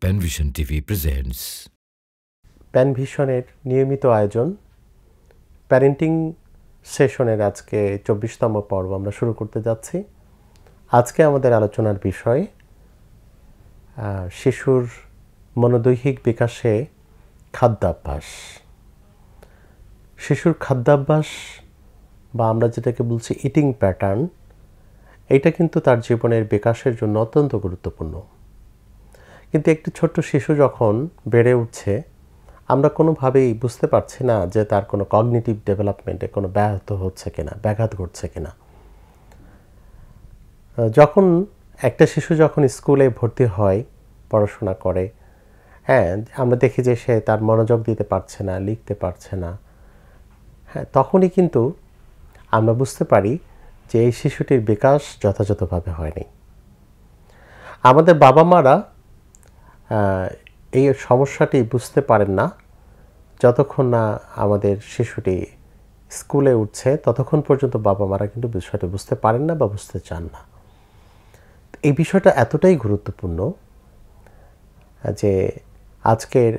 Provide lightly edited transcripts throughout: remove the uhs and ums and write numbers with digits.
Panvision TV presents প্যানভিশনের নিয়মিত আয়োজন parenting সেশনের আজকে ২৪তম পর্ব আমরা শুরু করতে যাচ্ছি। আজকে আমাদের আলোচনার বিষয় শিশুর মনোদৈহিক বিকাশে খাদ্যাভ্যাস। শিশুর খাদ্যাভ্যাস বা আমরা যেটাকে বলছি ইটিং প্যাটার্ন, এটা কিন্তু তার জীবনের বিকাশের জন্য অত্যন্ত গুরুত্বপূর্ণ। কিন্তু একটি ছোট্ট শিশু যখন বেড়ে উঠছে, আমরা কোনোভাবেই বুঝতে পারছি না যে তার কোনো কগনিটিভ ডেভেলপমেন্টে কোনো ব্যাঘাত ঘটছে কিনা। যখন একটা শিশু যখন স্কুলে ভর্তি হয়, পড়াশোনা করে, আমরা দেখি যে সে তার মনোযোগ দিতে পারছে না, লিখতে পারছে না, তখনই কিন্তু আমরা বুঝতে পারি যে এই শিশুটির বিকাশ যথাযথভাবে হয়নি। আমাদের বাবা মারা এই সমস্যাটি বুঝতে পারেন না। যতক্ষণ না আমাদের শিশুটি স্কুলে উঠছে ততক্ষণ পর্যন্ত বাবা মারা কিন্তু বিষয়টি বুঝতে পারেন না বা বুঝতে চান না। এই বিষয়টা এতটাই গুরুত্বপূর্ণ যে আজকের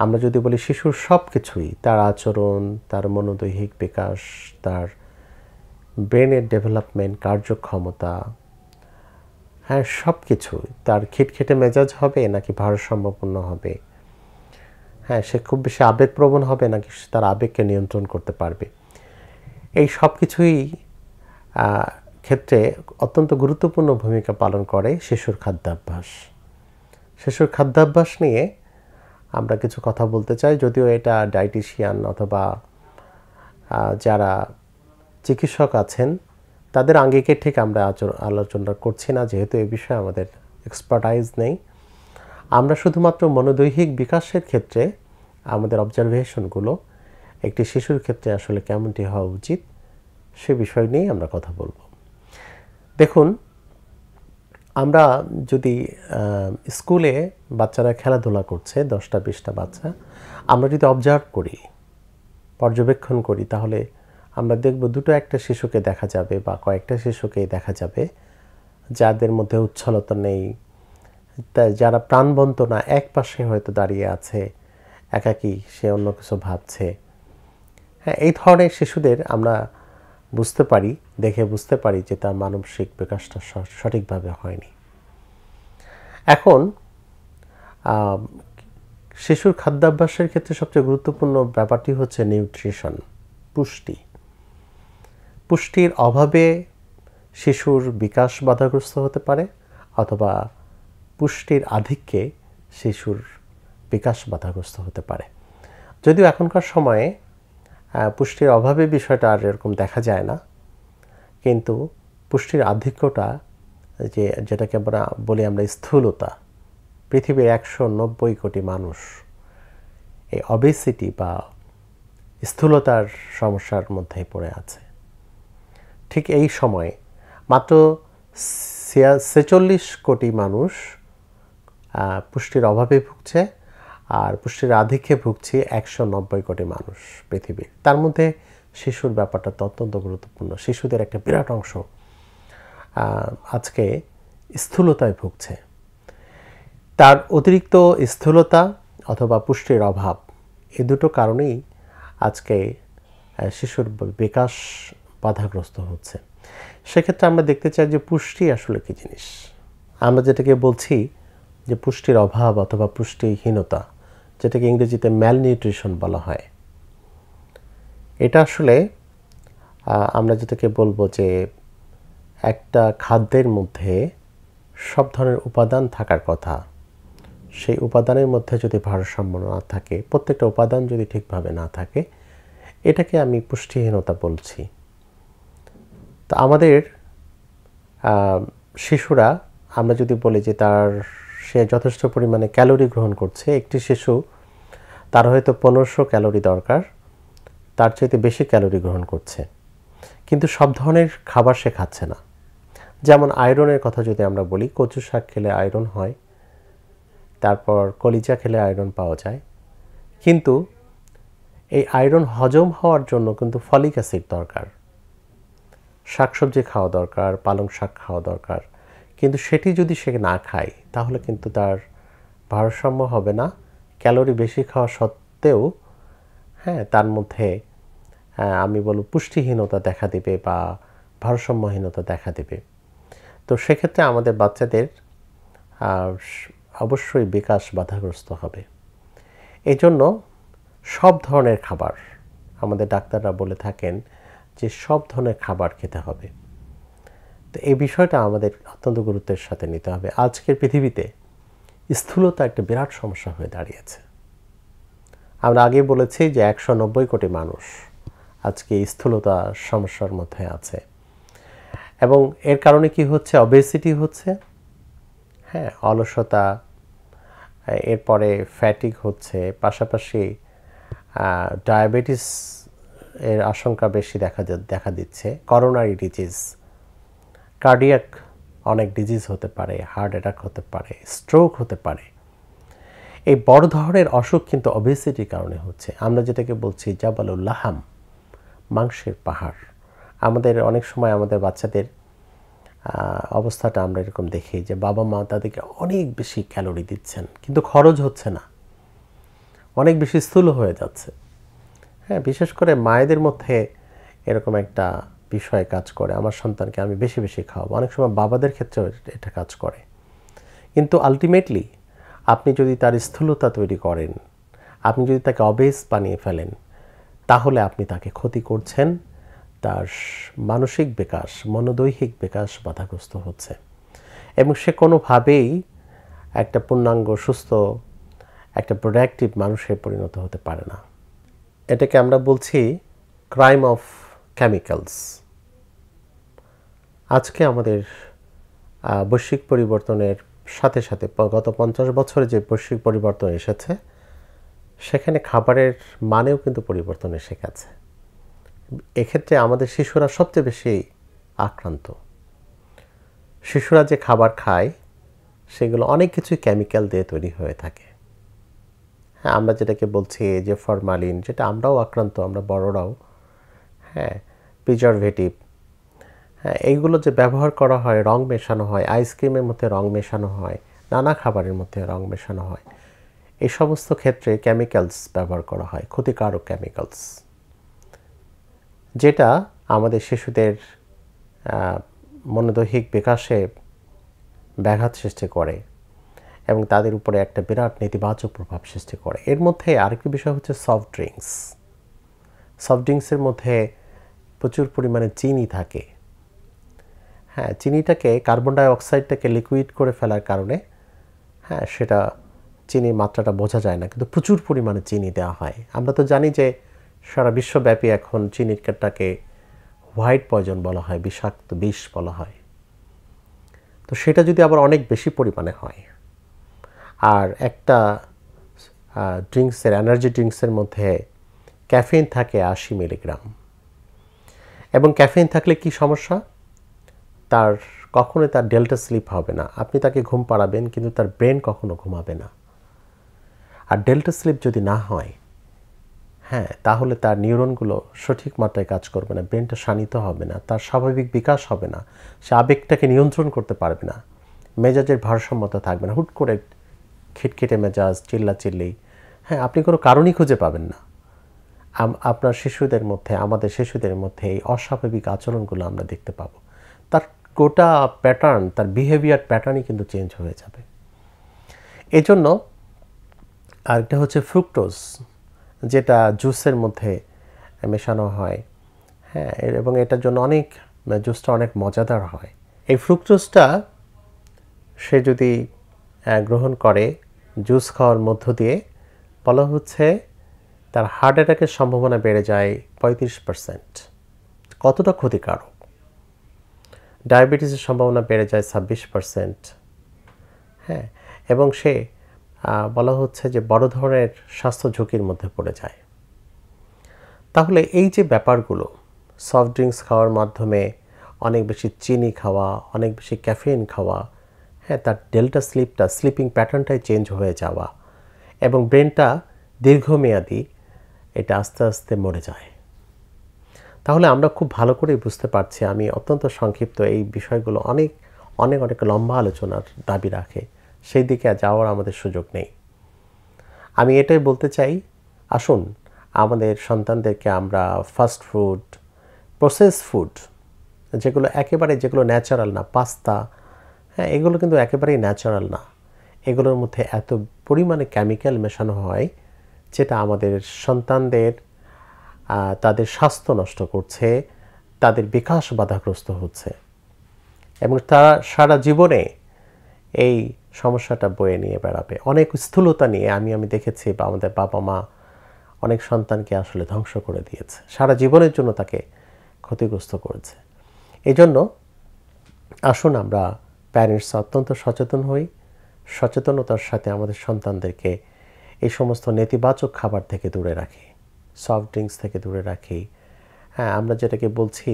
আমরা যদি বলি শিশুর সব কিছুই, তার আচরণ, তার মনোদৈহিক বিকাশ, তার ব্রেনের ডেভেলপমেন্ট, কার্যক্ষমতা, সব কিছুই, তার খিটখিটে মেজাজ হবে নাকি ভারসাম্যপূর্ণ হবে, সে খুব বেশি আবেগপ্রবণ হবে নাকি তার আবেগকে নিয়ন্ত্রণ করতে পারবে, এই সব কিছুই ক্ষেত্রে অত্যন্ত গুরুত্বপূর্ণ ভূমিকা পালন করে শিশুর খাদ্যাভ্যাস। শিশুর খাদ্যাভ্যাস নিয়ে আমরা কিছু কথা বলতে চাই, যদিও এটা ডায়েটিশিয়ান অথবা যারা চিকিৎসক আছেন তাদের আঙ্গিকে ঠিক আমরা আলোচনা করছি না, যেহেতু এই বিষয়ে আমাদের এক্সপার্টাইজ নেই। আমরা শুধুমাত্র মনোদৈহিক বিকাশের ক্ষেত্রে আমাদের অবজারভেশনগুলো একটি শিশুর ক্ষেত্রে আসলে কেমনটি হওয়া উচিত সে বিষয় নিয়ে আমরা কথা বলবো। দেখুন, আমরা যদি স্কুলে বাচ্চারা খেলাধুলা করছে, 10টা-20টা বাচ্চা, আমরা যদি অবজার্ভ করি, পর্যবেক্ষণ করি, তাহলে আমরা দেখব দুটো একটা শিশুকে দেখা যাবে বা কয়েকটা শিশুকেই দেখা যাবে যাদের মধ্যে উচ্ছলতা নেই, যারা প্রাণবন্ত না, এক পাশে হয়তো দাঁড়িয়ে আছে, একাকী, সে অন্য কিছু ভাবছে। এই ধরনের শিশুদের আমরা দেখে বুঝতে পারি যে তার মানসিক বিকাশটা সঠিকভাবে হয়নি। এখন শিশুর খাদ্যাভ্যাসের ক্ষেত্রে সবচেয়ে গুরুত্বপূর্ণ ব্যাপারটি হচ্ছে নিউট্রিশন, পুষ্টি। পুষ্টির অভাবে শিশুর বিকাশ বাধাগ্রস্ত হতে পারে অথবা পুষ্টির আধিক্যে শিশুর বিকাশ বাধাগ্রস্ত হতে পারে। যদিও এখনকার সময়ে পুষ্টির অভাবে বিষয়টা আর এরকম দেখা যায় না, কিন্তু পুষ্টির আধিক্যটা যেটাকে আমরা বলি আমরা স্থূলতা, পৃথিবীর 190 কোটি মানুষ এই অবেসিটি বা স্থূলতার সমস্যার মধ্যে পড়ে আছে। ঠিক এই সময়ে মাত্র 46 কোটি মানুষ পুষ্টির অভাবে ভুগছে, আর পুষ্টির আধিক্যে ভুগছে 190 কোটি মানুষ পৃথিবীর। তার মধ্যে শিশুর ব্যাপারটা তো অত্যন্ত গুরুত্বপূর্ণ। শিশুদের একটা বিরাট অংশ আজকে স্থূলতায় ভুগছে। তার অতিরিক্ত স্থূলতা অথবা পুষ্টির অভাব, এই দুটো কারণেই আজকে শিশুর বিকাশ বাধাগ্রস্ত হচ্ছে। সেক্ষেত্রে আমরা দেখতে চাই যে পুষ্টি আসলে কী জিনিস। আমরা যেটাকে বলছি যে পুষ্টির অভাব অথবা পুষ্টিহীনতা, যেটাকে ইংরেজিতে ম্যালনিউট্রিশন বলা হয়, এটা আসলে আমরা যেটাকে বলবো যে একটা খাদ্যের মধ্যে সব ধরনের উপাদান থাকার কথা, সেই উপাদানের মধ্যে যদি ভারসাম্য না থাকে, প্রত্যেকটা উপাদান যদি ঠিকভাবে না থাকে, এটাকে আমি পুষ্টিহীনতা বলছি। তো আমাদের শিশুরা, আমরা যদি বলি যে সে যথেষ্ট পরিমাণে ক্যালোরি গ্রহণ করছে, একটি শিশু তার হয়তো 1500 ক্যালোরি দরকার, তার চাইতে বেশি ক্যালোরি গ্রহণ করছে, কিন্তু সব ধরনের খাবার সে খাচ্ছে না। যেমন আয়রনের কথা যদি আমরা বলি, কচু শাক খেলে আয়রন হয়, তারপর কলিজা খেলে আয়রন পাওয়া যায়, কিন্তু এই আয়রন হজম হওয়ার জন্য কিন্তু ফলিক অ্যাসিড দরকার, শাকসবজি খাওয়া দরকার, পালং শাক খাওয়া দরকার। কিন্তু সেটি যদি সে না খায় তাহলে কিন্তু তার ভারসাম্য হবে না, ক্যালোরি বেশি খাওয়া সত্ত্বেও তার মধ্যে আমি বলব পুষ্টিহীনতা দেখা দেবে বা ভারসাম্যহীনতা দেখা দেবে। তো সেক্ষেত্রে আমাদের বাচ্চাদের অবশ্যই বিকাশ বাধাগ্রস্ত হবে। এই জন্য সব ধরনের খাবার, আমাদের ডাক্তাররা বলে থাকেন যে সব ধরনের খাবার খেতে হবে। তো এই বিষয়টা আমাদের অত্যন্ত গুরুত্বের সাথে নিতে হবে। আজকের পৃথিবীতে স্থূলতা একটা বিরাট সমস্যা হয়ে দাঁড়িয়েছে। আমরা আগে বলেছি যে 190 কোটি মানুষ আজকে স্থূলতা সমস্যার মধ্যে আছে, এবং এর কারণে কি হচ্ছে? অবেসিটি হচ্ছে, অলসতা, এরপরে ফ্যাটিক হচ্ছে, পাশাপাশি ডায়াবেটিস এর আশঙ্কা বেশি দেখা দিচ্ছে, করোনারি ডিজিজ, কার্ডিয়াক অনেক ডিজিজ হতে পারে, হার্ট অ্যাটাক হতে পারে, স্ট্রোক হতে পারে। এই বড় ধরনের অসুখ কিন্তু অবেসিটির কারণে হচ্ছে। আমরা যেটাকে বলছি জাবালুল লাহাম, মাংসের পাহাড়। আমাদের অনেক সময় আমাদের বাচ্চাদের অবস্থাটা আমরা এরকম দেখি যে বাবা মা তাদেরকে অনেক বেশি ক্যালোরি দিচ্ছেন, কিন্তু খরচ হচ্ছে না, অনেক বেশি স্থূল হয়ে যাচ্ছে। বিশেষ করে মায়েদের মধ্যে এরকম একটা বিষয় কাজ করে, আমার সন্তানকে আমি বেশি বেশি খাওয়াবো। অনেক সময় বাবাদের ক্ষেত্রেও এটা কাজ করে, কিন্তু আলটিমেটলি আপনি যদি তার স্থূলতা তৈরি করেন, আপনি যদি তাকে অবেস বানিয়ে ফেলেন, তাহলে আপনি তাকে ক্ষতি করছেন, তার মানসিক বিকাশ, মনোদৈহিক বিকাশ বাধাগ্রস্ত হচ্ছে, এবং সে কোনোভাবেই একটা পূর্ণাঙ্গ সুস্থ একটা প্রোডাক্টিভ মানুষে পরিণত হতে পারে না। এটাকে আমরা বলছি ক্রাইম অফ কেমিক্যালস। আজকে আমাদের বৈশ্বিক পরিবর্তনের সাথে সাথে গত 50 বছরে যে বৈশ্বিক পরিবর্তন এসেছে, সেখানে খাবারের মানেও কিন্তু পরিবর্তন এসে গেছে। এক্ষেত্রে আমাদের শিশুরা সবচেয়ে বেশি আক্রান্ত। শিশুরা যে খাবার খায় সেগুলো অনেক কিছুই কেমিক্যাল দিয়ে তৈরি হয়ে থাকে। আমরা যেটাকে বলছি যে ফরমালিন, যেটা আমরাও আক্রান্ত, আমরা বড়রাও, প্রিজারভেটিভ, এইগুলো যে ব্যবহার করা হয়, রং মেশানো হয়, আইসক্রিমের মধ্যে রং মেশানো হয়, নানা খাবারের মধ্যে রং মেশানো হয়, এই সমস্ত ক্ষেত্রে কেমিক্যালস ব্যবহার করা হয়, ক্ষতিকারক কেমিক্যালস, যেটা আমাদের শিশুদের মনোদৈহিক বিকাশে ব্যাঘাত সৃষ্টি করে এবং তাদের উপরে একটা বিরাট নেতিবাচক প্রভাব সৃষ্টি করে। এর মধ্যে আরেকটি বিষয় হচ্ছে সফট ড্রিঙ্কস। সফট ড্রিঙ্কসের মধ্যে প্রচুর পরিমাণে চিনি থাকে। চিনিটাকে, কার্বন ডাই অক্সাইডটাকে লিকুইড করে ফেলার কারণে সেটা চিনির মাত্রাটা বোঝা যায় না, কিন্তু প্রচুর পরিমাণে চিনি দেওয়া হয়। আমরা তো জানি যে সারা বিশ্বব্যাপী এখন চিনিটাকে হোয়াইট পয়জন বলা হয়, বিষাক্ত বিষ বলা হয়। তো সেটা যদি আবার অনেক বেশি পরিমাণে হয়, আর একটা ড্রিঙ্কসের, এনার্জি ড্রিঙ্কসের মধ্যে ক্যাফেইন থাকে 80 মিলিগ্রাম, এবং ক্যাফেইন থাকলে কি সমস্যা? তার কখনোই তার ডেল্টা স্লিপ হবে না। আপনি তাকে ঘুম পাড়াবেন, কিন্তু তার ব্রেন কখনো ঘুমাবে না। আর ডেল্টা স্লিপ যদি না হয়, তাহলে তার নিউরনগুলো সঠিক মাত্রায় কাজ করবে না, ব্রেনটা শানিত হবে না, তার স্বাভাবিক বিকাশ হবে না, সে আবেগটাকে নিয়ন্ত্রণ করতে পারবে না, মেজাজের ভারসাম্যতা থাকবে না, হুট করে খিটখিটে মেজাজ, চিল্লাচিল্লি, আপনি কোনো কারণই খুঁজে পাবেন না। আপনার শিশুদের মধ্যে, আমাদের শিশুদের মধ্যে এই অস্বাভাবিক আচরণগুলো আমরা দেখতে পাবো। তার গোটা প্যাটার্ন, তার বিহেভিয়ার প্যাটার্নই কিন্তু চেঞ্জ হয়ে যাবে। এজন্য আরেকটা হচ্ছে ফ্রুক্টোজ, যেটা জুসের মধ্যে মেশানো হয়, এবং এটার জন্য জুসটা অনেক মজাদার হয়। এই ফ্রুক্টোজটা সে যদি গ্রহণ করে জুস খাওয়ার মধ্য দিয়ে, বলা হচ্ছে তার হার্ট অ্যাটাকের সম্ভাবনা বেড়ে যায় 35%। কতটা ক্ষতিকারক! ডায়াবেটিসের সম্ভাবনা বেড়ে যায় 26%। এবং সে বলা হচ্ছে যে বড় ধরনের স্বাস্থ্য ঝুঁকির মধ্যে পড়ে যায়। তাহলে এই যে ব্যাপারগুলো, সফট ড্রিঙ্কস খাওয়ার মাধ্যমে অনেক বেশি চিনি খাওয়া, অনেক বেশি ক্যাফেইন খাওয়া, তার ডেল্টা স্লিপটা, স্লিপিং প্যাটার্নটাই চেঞ্জ হয়ে যাওয়া, এবং ব্রেনটা দীর্ঘমেয়াদী এটা আস্তে আস্তে মরে যায়। তাহলে আমরা খুব ভালো করেই বুঝতে পারছি, আমি অত্যন্ত সংক্ষিপ্ত, এই বিষয়গুলো অনেক অনেক অনেক লম্বা আলোচনার দাবি রাখে, সেই দিকে যাওয়ার আমাদের সুযোগ নেই। আমি এটাই বলতে চাই, আসুন আমাদের সন্তানদেরকে আমরা ফাস্ট ফুড, প্রসেস ফুড, যেগুলো ন্যাচারাল না, পাস্তা, হ্যাঁ, এগুলো কিন্তু একেবারেই ন্যাচারাল না। এগুলোর মধ্যে এত পরিমাণে কেমিক্যাল মেশানো হয় যেটা আমাদের সন্তানদের তাদের স্বাস্থ্য নষ্ট করছে, তাদের বিকাশ বাধাগ্রস্ত হচ্ছে, এবং তারা সারা জীবনে এই সমস্যাটা বয়ে নিয়ে বেড়াবে। অনেক স্থূলতা নিয়ে আমি দেখেছি, বা আমাদের বাবা মা অনেক সন্তানকে আসলে ধ্বংস করে দিয়েছে, সারা জীবনের জন্য তাকে ক্ষতিগ্রস্ত করেছে। এই জন্য আসুন আমরা প্যারেন্টস অত্যন্ত সচেতন হই, সচেতনতার সাথে আমাদের সন্তানদেরকে এই সমস্ত নেতিবাচক খাবার থেকে দূরে রাখি, সফট ড্রিঙ্কস থেকে দূরে রাখি। হ্যাঁ, আমরা যেটাকে বলছি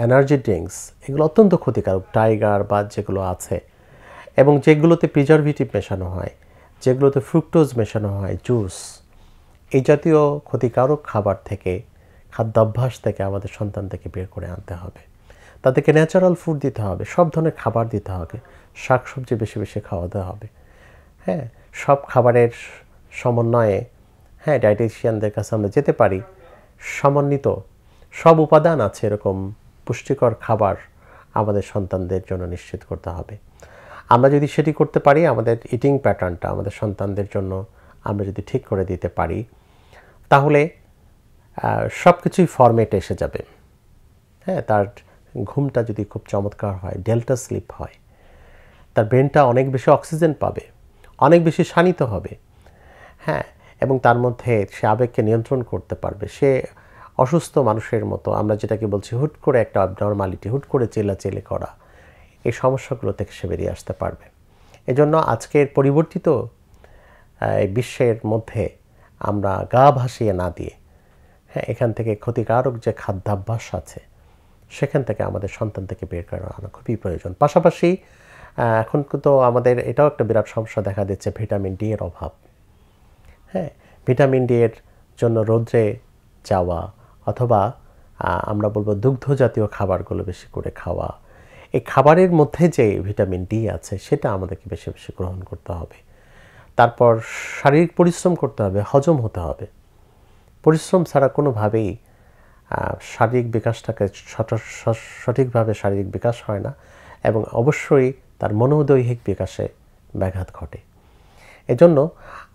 এনার্জি ড্রিঙ্কস, এগুলো অত্যন্ত ক্ষতিকারক, টাইগার বা যেগুলো আছে, এবং যেগুলোতে প্রিজারভেটিভ মেশানো হয়, যেগুলোতে ফ্রুক্টোজ মেশানো হয়, জুস, এই জাতীয় ক্ষতিকারক খাবার থেকে, খাদ্যাভ্যাস থেকে আমাদের সন্তানদেরকে বের করে আনতে হবে। তাদেরকে ন্যাচারাল ফুড দিতে হবে, সব ধরনের খাবার দিতে হবে, শাকসবজি বেশি বেশি খাওয়াতে হবে। হ্যাঁ, সব খাবারের সমন্বয়ে, হ্যাঁ, ডায়েটিশিয়ানদের কাছে আমরা যেতে পারি, সমন্বিত সব উপাদান আছে এরকম পুষ্টিকর খাবার আমাদের সন্তানদের জন্য নিশ্চিত করতে হবে। আমরা যদি সেটি করতে পারি, আমাদের ইটিং প্যাটার্নটা আমাদের সন্তানদের জন্য আমরা যদি ঠিক করে দিতে পারি, তাহলে সব কিছুই ফরম্যাটে এসে যাবে। হ্যাঁ, তার ঘুমটা যদি খুব চমৎকার হয়, ডেল্টা স্লিপ হয়, তার ব্রেনটা অনেক বেশি অক্সিজেন পাবে, অনেক বেশি শানিত হবে। হ্যাঁ, এবং তার মধ্যে সে আবেগকে নিয়ন্ত্রণ করতে পারবে। সে অসুস্থ মানুষের মতো, আমরা যেটাকে বলছি হুট করে একটা অবনর্মালিটি, হুট করে চেলাচেলি করা, এই সমস্যাগুলো থেকে সে বেরিয়ে আসতে পারবে। এজন্য আজকের পরিবর্তিত বিশ্বের মধ্যে আমরা গা ভাসিয়ে না দিয়ে, হ্যাঁ, এখান থেকে ক্ষতিকারক যে খাদ্যাভ্যাস আছে সেখান থেকে আমাদের সন্তান থেকে বের করে আনা খুবই প্রয়োজন। পাশাপাশি এখন তো আমাদের এটাও একটা বিরাট সমস্যা দেখা দিচ্ছে, ভিটামিন ডি এর অভাব। হ্যাঁ, ভিটামিন ডি এর জন্য রৌদ্রে যাওয়া, অথবা আমরা বলবো দুগ্ধ জাতীয় খাবারগুলো বেশি করে খাওয়া, এই খাবারের মধ্যে যে ভিটামিন ডি আছে সেটা আমাদেরকে বেশি বেশি গ্রহণ করতে হবে। তারপর শারীরিক পরিশ্রম করতে হবে, হজম হতে হবে। পরিশ্রম ছাড়া কোনোভাবেই শারীরিক বিকাশটাকে সঠিকভাবে শারীরিক বিকাশ হয় না, এবং অবশ্যই তার মনোদৈহিক বিকাশে ব্যাঘাত ঘটে। এজন্য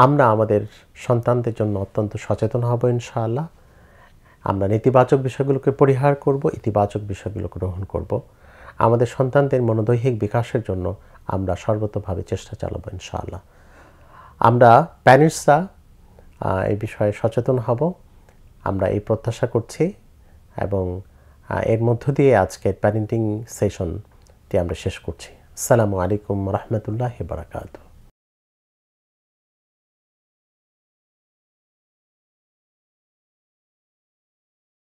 আমরা আমাদের সন্তানদের জন্য অত্যন্ত সচেতন হব ইনশাআল্লাহ। আমরা নেতিবাচক বিষয়গুলোকে পরিহার করব, ইতিবাচক বিষয়গুলো গ্রহণ করব। আমাদের সন্তানদের মনোদৈহিক বিকাশের জন্য আমরা সর্বতোভাবে চেষ্টা চালাবো ইনশাআল্লাহ। আমরা প্যারেন্টসরা এই বিষয়ে সচেতন হব, আমরা এই প্রত্যাশা করছি, এবং এর মধ্য দিয়ে আজকের প্যারেন্টিং সেশনটি আমরা শেষ করছি। আসসালামু আলাইকুম রহমতুল্লাহি বারাকাতুহু।